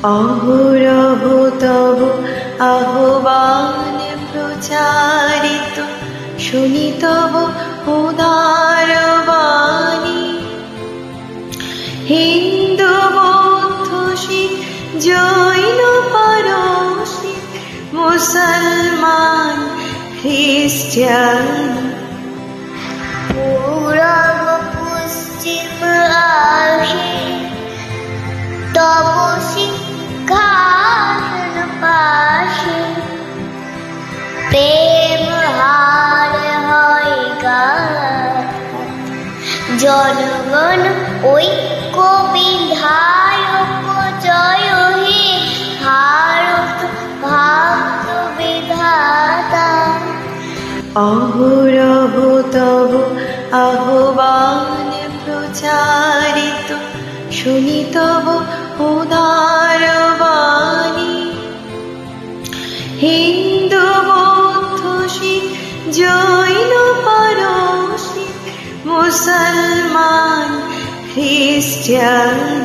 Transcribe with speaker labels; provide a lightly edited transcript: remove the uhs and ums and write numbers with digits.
Speaker 1: অহরহ তব আহ্বান প্রচারিত, শুনি তব উদার বাণী। হিন্দু বৌদ্ধ শিখ জৈন পারসী, মুসলমান খ্রিস্টান,
Speaker 2: পূরব পশ্চিম আসে তব সিংহাসন পাশে। প্রেম হার হয় গাথা, জনগণ ঐক্য বিধায়ক জয় হে ভারত ভাগ্য বিধাতা।
Speaker 1: অহরহ তব আহ্বান প্রচারিত, শুনি তব উদার বাণী। হিন্দু বৌদ্ধ শিখ জৈন পারসী, মুসলমান খ্রিস্টান,